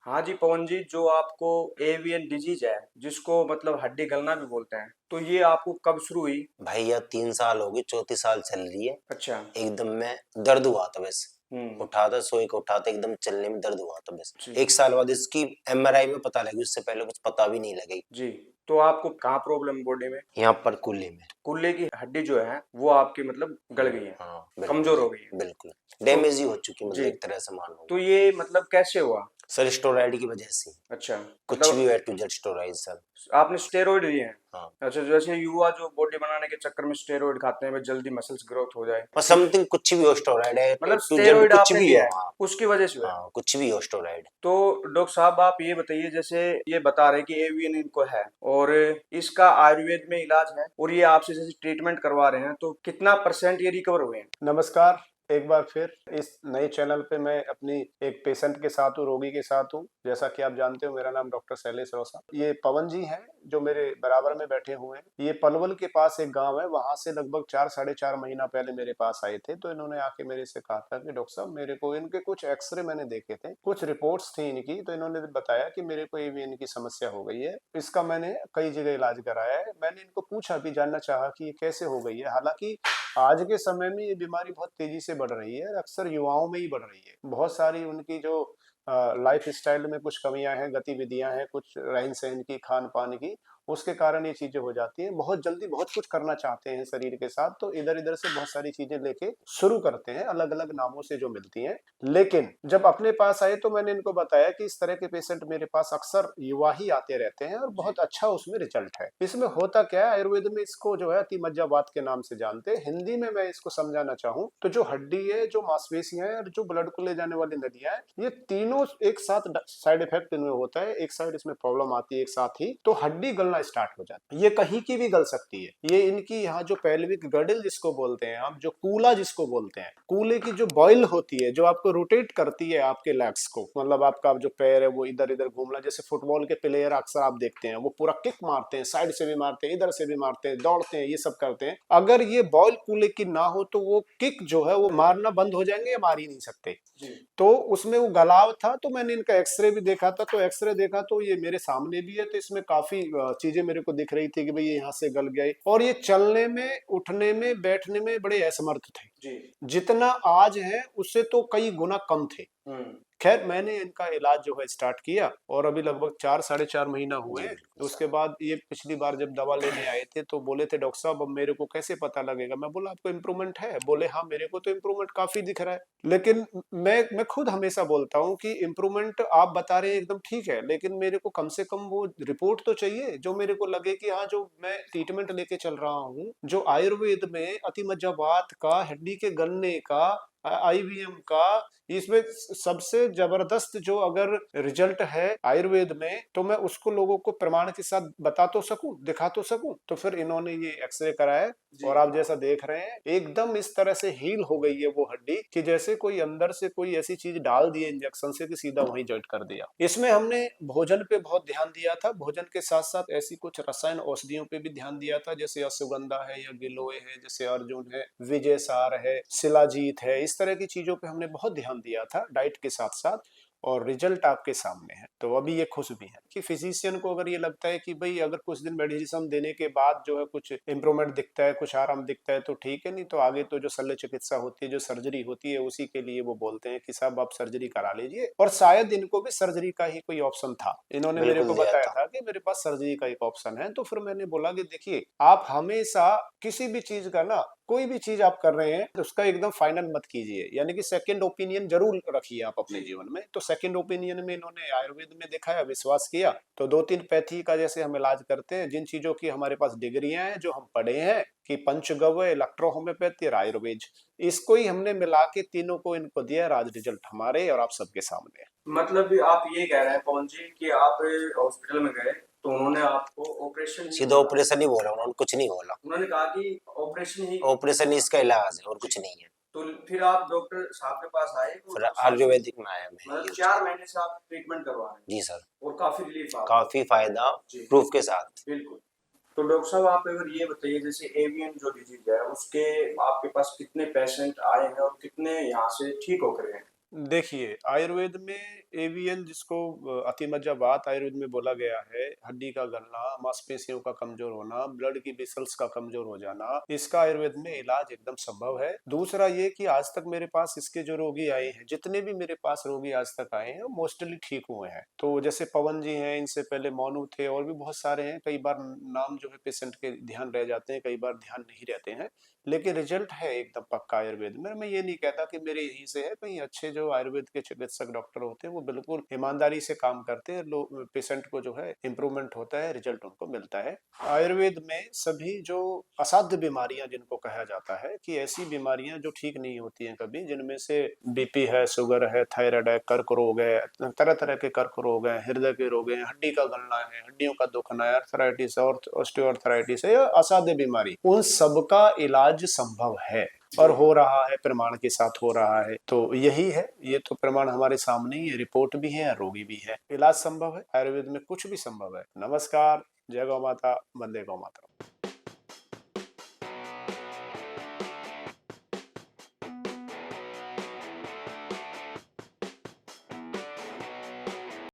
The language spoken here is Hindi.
हाँ जी पवन जी, जो आपको एवियन डिजीज है जिसको मतलब हड्डी गलना भी बोलते हैं, तो ये आपको कब शुरू हुई? भैया 3 साल हो गई, चौथी साल चल रही है। अच्छा। एकदम में दर्द हुआ था बस। हम्म। उठा था, सोए को उठा था, एकदम चलने में दर्द हुआ था बस। जी। 1 साल बाद इसकी एमआरआई में पता लगी, उससे पहले कुछ पता भी नहीं लगी। जी। तो आपको कहाँ प्रॉब्लम है बॉडी में? यहाँ पर कुल्ले में। कूल्हे की हड्डी जो है वो आपकी मतलब गल गई है, हाँ बिल्कुल कमजोर जी। हो गई है। बिल्कुल तो डैमेज ही हो चुकी, मतलब जी, एक तरह से मान लो। तो ये मतलब कैसे हुआ? सर स्टोराइड की वजह से। अच्छा। कुछ मतलब भी A to Z steroid sir. आपने स्टेरॉइड लिए हैं? हाँ। अच्छा, जैसे युवा जो बॉडी बनाने के चक्कर में स्टेरॉइड खाते हैं, वे जल्दी मसल्स ग्रोथ हो जाए, और ठीक। समथिंग कुछ भी हो, स्टोराइड है, मतलब A to Z स्टेरॉइड कुछ आपने भी हो। लिया है, हाँ। उसकी वजह से हुआ है। हाँ कुछ भी हो स्टोराइड। तो डॉक्टर साहब आप ये बताइए, जैसे ये बता रहे हैं कि एवियन इनको है और इसका आयुर्वेद में इलाज है और ये आपसे जैसे ट्रीटमेंट करवा रहे हैं, तो कितना परसेंट ये रिकवर हुए हैं? नमस्कार। एक बार फिर इस नए चैनल पे मैं अपनी एक पेशेंट के साथ हूँ, रोगी के साथ हूँ। जैसा कि आप जानते हो, मेरा नाम डॉक्टर शैलेश रोसा। ये पवन जी हैं जो मेरे बराबर में बैठे हुए हैं। ये पलवल के पास एक गांव है, वहां से लगभग 4 साढ़े 4 महीना पहले मेरे पास आए थे। तो इन्होंने आके मेरे से कहा था कि डॉक्टर साहब, मेरे को इनके कुछ एक्सरे मैंने देखे थे, कुछ रिपोर्ट्स थी इनकी, तो इन्होंने बताया कि मेरे को एवीएन की समस्या हो गई है। इसका मैंने कई जगह इलाज कराया है। मैंने इनको पूछा भी, जानना चाहा कि ये कैसे हो गई है। हालांकि आज के समय में ये बीमारी बहुत तेजी से बढ़ रही है और अक्सर युवाओं में ही बढ़ रही है। बहुत सारी उनकी जो लाइफ स्टाइल में कुछ कमियां हैं, गतिविधियां हैं, कुछ रहन सहन की, खान पान की, उसके कारण ये चीजें हो जाती हैं। बहुत जल्दी बहुत कुछ करना चाहते हैं शरीर के साथ, तो इधर इधर से बहुत सारी चीजें लेके शुरू करते हैं, अलग अलग नामों से जो मिलती हैं। लेकिन जब अपने पास आए तो मैंने इनको बताया कि इस तरह के पेशेंट मेरे पास अक्सर युवा ही आते रहते हैं और जी। बहुत अच्छा उसमें रिजल्ट है। इसमें होता क्या है, आयुर्वेद में इसको जो है अतिमज्जावात के नाम से जानते हैं। हिंदी में मैं इसको समझाना चाहूँ तो जो हड्डी है, जो मांसपेशियां हैं और जो ब्लड को ले जाने वाली नदियां हैं, ये तीनों एक साथ साइड इफेक्ट इनमें होता है। एक साइड इसमें प्रॉब्लम आती है एक साथ ही, तो हड्डी गलना स्टार्ट हो जाती है। ये कहीं की भी गल सकती है। ये इनकी यहाँ जो पेल्विक गर्डल जिसको बोलते हैं आप, जो कूला जिसको बोलते हैं, कूले की जो बॉयल होती है, जो आपको रोटेट करती है आपके लेग्स को, मतलब आपका जो पैर है वो इधर इधर घूमना। जैसे फुटबॉल के प्लेयर अक्सर आप देखते हैं, वो पूरा किक मारते हैं, साइड से भी मारते हैं, इधर से भी मारते हैं, दौड़ते हैं, ये सब करते हैं। अगर ये बॉयल कूले की ना हो तो वो किक जो है वो मारना बंद हो जाएंगे या मार ही नहीं सकते। जी। तो उसमें वो गलाव था। तो मैंने इनका एक्सरे भी देखा था, तो एक्सरे देखा तो ये मेरे सामने भी है, तो इसमें काफी चीजें मेरे को दिख रही थी कि भाई ये यहाँ से गल गया है। और ये चलने में, उठने में, बैठने में बड़े असमर्थ थे। जी। जितना आज है उससे तो कई गुना कम थे। हम्म। खैर, मैंने इनका इलाज जो है स्टार्ट किया और अभी लगभग 4 साढ़े 4 महीना हुए जी हैं। बिल्कुल उसके सर। बाद ये पिछली बार जब दवा लेने आए थे तो बोले थे, डॉक्टर साहब अब मेरे को कैसे पता लगेगा? मैं बोला, आपको इम्प्रूवमेंट है? बोले हाँ, मेरे को तो इम्प्रूवमेंट काफी दिख रहा है। लेकिन मैं खुद हमेशा बोलता हूँ कि इम्प्रूवमेंट आप बता रहे हैं एकदम ठीक है, लेकिन मेरे को कम से कम वो रिपोर्ट तो चाहिए जो मेरे को लगे कि हाँ, जो मैं ट्रीटमेंट लेके चल रहा हूँ, जो आयुर्वेद में अतिमज्जावात का, हड्डी के गलने का, आईवीएम का, इसमें सबसे जबरदस्त जो अगर रिजल्ट है आयुर्वेद में, तो मैं उसको लोगों को प्रमाण के साथ बता तो सकूं, दिखा तो सकूं। तो फिर इन्होंने ये एक्सरे कराया जी। और आप जैसा देख रहे हैं एकदम इस तरह से हील हो गई है वो हड्डी कि जैसे कोई अंदर से कोई ऐसी चीज डाल दी इंजेक्शन से कि सीधा वहीं जॉइंट कर दिया। इसमें हमने भोजन पे बहुत ध्यान दिया था। भोजन के साथ साथ ऐसी कुछ रसायन औषधियों पे भी ध्यान दिया था, जैसे अश्वगंधा है या गिलोय है, जैसे अर्जुन है, विजय सार है, शिलाजीत है। इस तरह की चीजों पे हमने बहुत ध्यान दिया था डाइट के साथ साथ। और रिजल्ट आपके सामने है। तो अभी ये खुश भी है कि फिजिशियन को अगर ये लगता है कि भाई अगर कुछ दिन मेडिसिन देने के बाद जो है कुछ इंप्रूवमेंट दिखता है, कुछ आराम दिखता है, तो ठीक है। नहीं तो आगे तो जो शल्य चिकित्सा होती है, जो सर्जरी होती है, उसी के लिए वो बोलते हैं कि साहब आप सर्जरी करा लीजिए। और शायद इनको भी सर्जरी का ही कोई ऑप्शन था। इन्होंने मेरे बिल्कुल को दिया बताया था। था कि मेरे पास सर्जरी का एक ऑप्शन है। तो फिर मैंने बोला कि देखिए, आप हमेशा किसी भी चीज का ना, कोई भी चीज आप कर रहे हैं तो उसका एकदम फाइनल मत कीजिए, यानी कि सेकंड ओपिनियन जरूर रखिए आप अपने जी। जीवन में। तो सेकंड ओपिनियन में इन्होंने आयुर्वेद में दिखाया, विश्वास किया। तो 2 3 पैथी का जैसे हम इलाज करते हैं, जिन चीजों की हमारे पास डिग्रियां हैं, जो हम पढ़े हैं कि पंचगव्य, इलेक्ट्रो होम्योपैथी और आयुर्वेद, इसको ही हमने मिला के तीनों को इनको दिया। आज रिजल्ट हमारे और आप सबके सामने है। मतलब भी आप ये कह रहे हैं पवन जी कि आप हॉस्पिटल में गए तो उन्होंने आपको ऑपरेशन ही सीधा बोला? ऑपरेशन ही बोला, उन्होंने कुछ नहीं बोला। उन्होंने कहा कि ऑपरेशन ही ऑपरेशन ही होगा। इसका इलाज है और जी। कुछ नहीं है। तो फिर आप डॉक्टर साहब के पास आए और फिर डॉक्टर साहब से आयुर्वेदिक में आया मैं मतलब ये चीज। 4 महीने से आप ट्रीटमेंट करवा रहे जी सर। हैं और काफी रिलीफ आ रहा है? काफी फायदा जी। प्रूफ के साथ। बिल्कुल। तो डॉक्टर साहब आप अगर ये बताइए, जैसे एवियन जो डिजीज है उसके आपके पास कितने पेशेंट आए हैं और कितने यहाँ से ठीक होकर गए हैं? देखिए, आयुर्वेद में एवीएन जिसको अतिमज्जा वात आयुर्वेद में बोला गया है, हड्डी का गलना, मांसपेशियों का कमजोर होना, ब्लड की वेसल्स का कमजोर हो जाना, इसका आयुर्वेद में इलाज एकदम संभव है। दूसरा ये कि आज तक मेरे पास इसके जो रोगी आए हैं, जितने भी मेरे पास रोगी आज तक आए हैं, वो मोस्टली ठीक हुए हैं। तो जैसे पवन जी हैं, इनसे पहले मोनू थे, और भी बहुत सारे हैं। कई बार नाम जो है पेशेंट के ध्यान रह जाते हैं, कई बार ध्यान नहीं रहते हैं, लेकिन रिजल्ट है एकदम पक्का आयुर्वेद में। मैं ये नहीं कहता कि मेरे यहीं से है, कहीं अच्छे जो आयुर्वेद के चिकित्सक डॉक्टर होते हैं वो बिल्कुल ईमानदारी से काम करते हैं, लोग पेशेंट को जो है इम्प्रूवमेंट होता है, रिजल्ट उनको मिलता है। आयुर्वेद में सभी जो असाध्य बीमारियां जिनको कहा जाता है, कि ऐसी बीमारियां जो ठीक नहीं होती हैं कभी, जिनमें से बीपी है, शुगर है, थायराइड है, कर्क रोग है, तरह तरह के कर्क रोग है, हृदय के रोग है, हड्डी का गलना है, हड्डियों का दुखना है, अर्थराइटिस और ऑस्टियोआर्थराइटिस है, या असाध्य बीमारी, उन सबका इलाज संभव है और हो रहा है, प्रमाण के साथ हो रहा है। तो यही है, ये तो प्रमाण हमारे सामने ही है, रिपोर्ट भी है, रोगी भी है, इलाज संभव है, आयुर्वेद में कुछ भी संभव है। नमस्कार, जय गौ माता, वंदे गौ माता।